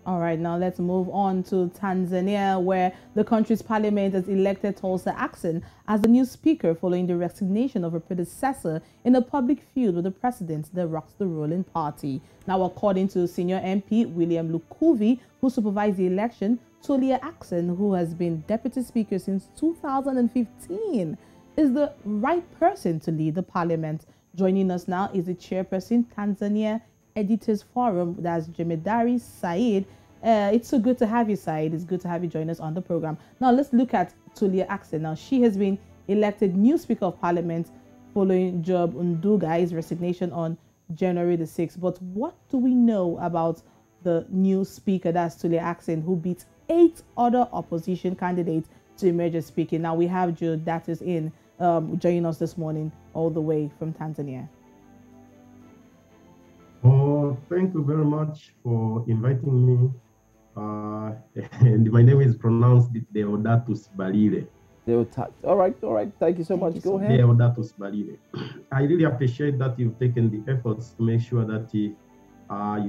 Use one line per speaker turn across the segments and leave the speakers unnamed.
All right, now let's move on to Tanzania, where the country's parliament has elected Tulsa Ackson as the new speaker following the resignation of her predecessor in a public feud with the president that rocks the ruling party. Now, according to senior MP William Lukuvi, who supervised the election, Tulsa Ackson, who has been deputy speaker since 2015, is the right person to lead the parliament. Joining us now is the chairperson, Tanzania Editors Forum, that's Jemedari Said. It's so good to have you, Said. It's good to have you join us on the program. Now, let's look at Tulsa Ackson. Now, she has been elected new Speaker of Parliament following Job Ndugai's resignation on January the 6th. But what do we know about the new Speaker, that's Tulsa Ackson, who beat 8 other opposition candidates to emerge as Speaker? Now, we have Joe that is in joining us this morning all the way from Tanzania.
Oh, thank you very much for inviting me. And my name is pronounced Deodatus Balile.
All right. Thank you so much. Go ahead.
Deodatus Balile. I really appreciate that you've taken the efforts to make sure that you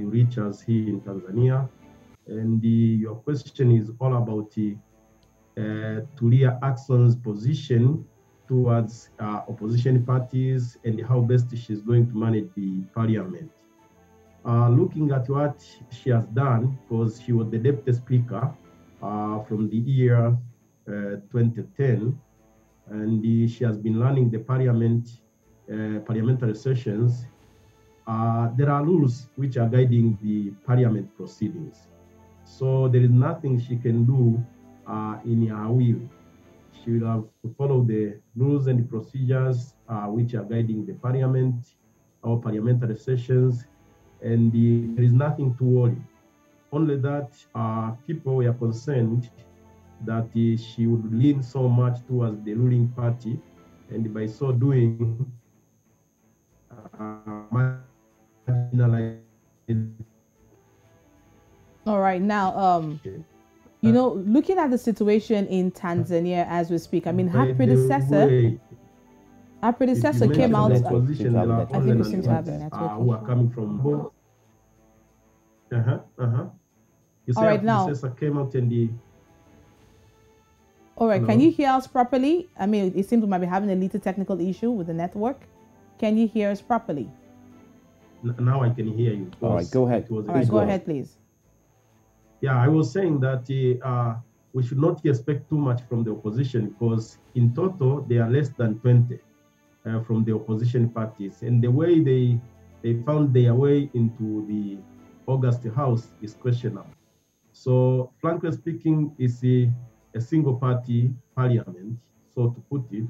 reach us here in Tanzania. And your question is all about Tulsa Ackson's position towards opposition parties and how best she's going to manage the parliament. Looking at what she has done, because she was the deputy speaker from the year 2010, and she has been running the parliamentary sessions. There are rules which are guiding the parliament proceedings. So there is nothing she can do in her will. She will have to follow the rules and the procedures which are guiding the parliament, our parliamentary sessions, and there is nothing to worry. Only that people were concerned that she would lean so much towards the ruling party, and by so doing,
All right, now, you know, looking at the situation in Tanzania as we speak, I mean, her predecessor came out. I think we seem to have a network.
Who are coming from both.
All right, now.
Came out in the.
All right, can you hear us properly? I mean, it seems we might be having a little technical issue with the network. Can you hear us properly?
Now I can hear you.
All right, go ahead.
All right, go ahead, please.
Yeah, I was saying that we should not expect too much from the opposition, because in total, they are less than 20 from the opposition parties. And the way they found their way into the August House is questionable. So, frankly speaking, it's a single party parliament, so to put it.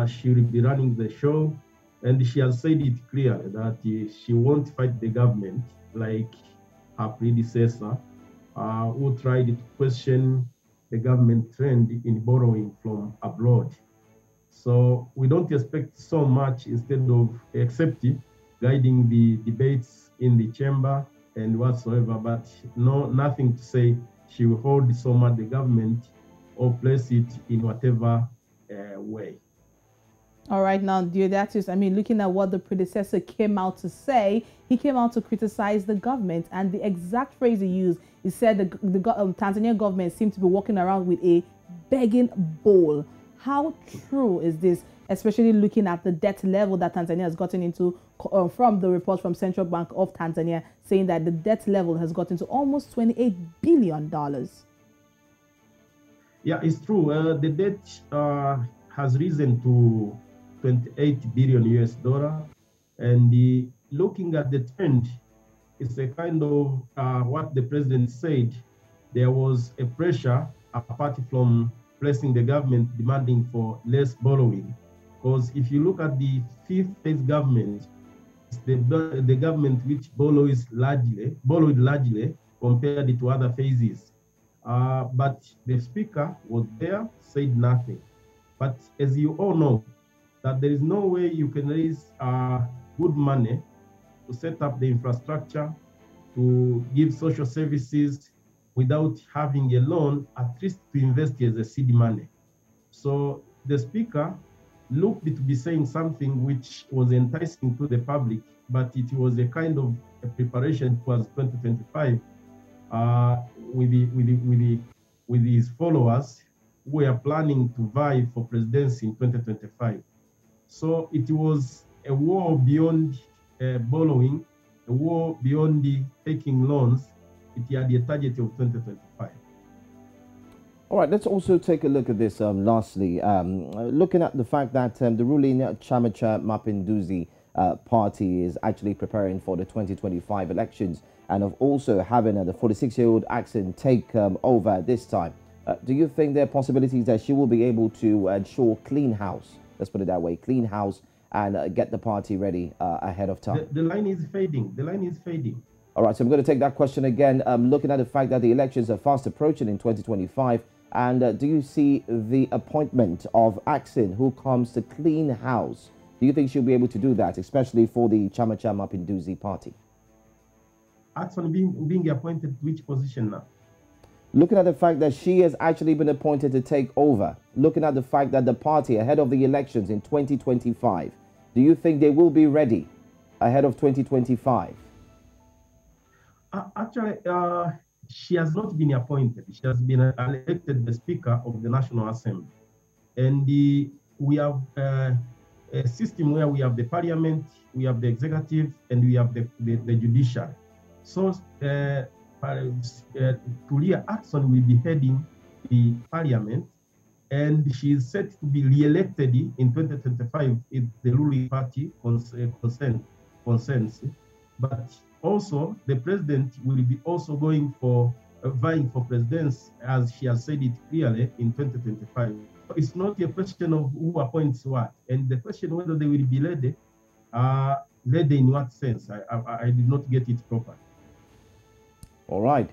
She will be running the show, and she has said it clearly that she won't fight the government like her predecessor, who tried to question the government trend in borrowing from abroad. So we don't expect so much, instead of accepting guiding the debates in the chamber and whatsoever, but nothing to say she will hold so much the government or place it in whatever way.
All right, now, Deodatus, I mean, looking at what the predecessor came out to say, he came out to criticize the government, and the exact phrase he used, he said the Tanzanian government seemed to be walking around with a begging bowl. How true is this, especially looking at the debt level that Tanzania has gotten into from the report from Central Bank of Tanzania, saying that the debt level has gotten to almost $28 billion?
Yeah, it's true. The debt has risen to 28 billion US dollar, and looking at the trend, it's a kind of what the president said. There was a pressure apart from pressing the government demanding for less borrowing, because if you look at the fifth phase government, it's the government which borrowed largely compared to other phases. But the speaker was there, said nothing. But as you all know, that there is no way you can raise good money to set up the infrastructure, to give social services without having a loan, at least to invest as a seed money. So the speaker looked to be saying something which was enticing to the public, but it was a kind of a preparation towards 2025, with his followers who are planning to vie for presidency in 2025. So it was a war beyond borrowing, a war beyond taking loans. It had a target of 2025.
All right, let's also take a look at this lastly. Looking at the fact that the ruling Chama cha Mapinduzi party is actually preparing for the 2025 elections and of also having the 46-year-old Ackson take over this time. Do you think there are possibilities that she will be able to ensure clean house, let's put it that way, clean house, and get the party ready ahead of time?
The line is fading. The line is fading.
All right, so I'm going to take that question again. Looking at the fact that the elections are fast approaching in 2025, and do you see the appointment of Ackson, who comes to clean house? Do you think she'll be able to do that, especially for the Chama cha Mapinduzi party?
Ackson being appointed to which position now?
Looking at the fact that she has actually been appointed to take over, looking at the fact that the party ahead of the elections in 2025, do you think they will be ready ahead of 2025?
Actually, she has not been appointed. She has been elected the Speaker of the National Assembly. And we have a system where we have the Parliament, we have the Executive, and we have the Judiciary. So Tulia Ackson will be heading the Parliament, and she is set to be re-elected in 2025 if the ruling party consents. But also, the president will be also going for vying for presidency, as she has said it clearly, in 2025. It's not a question of who appoints what, and the question whether they will be led in what sense. I did not get it properly.
All right.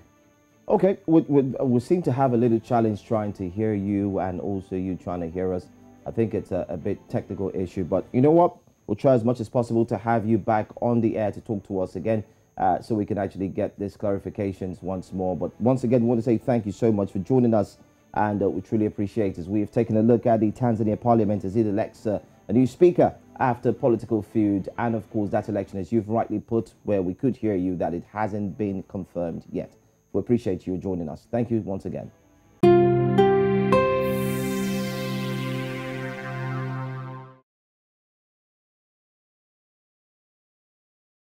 Okay, we seem to have a little challenge trying to hear you and also you trying to hear us. I think it's a bit technical issue, but you know what? We'll try as much as possible to have you back on the air to talk to us again so we can actually get these clarifications once more. But once again, we want to say thank you so much for joining us, and we truly appreciate it. We've taken a look at the Tanzania Parliament as it elects a new speaker after political feud, and of course that election, as you've rightly put, where we could hear you, that it hasn't been confirmed yet. We appreciate you joining us. Thank you once again.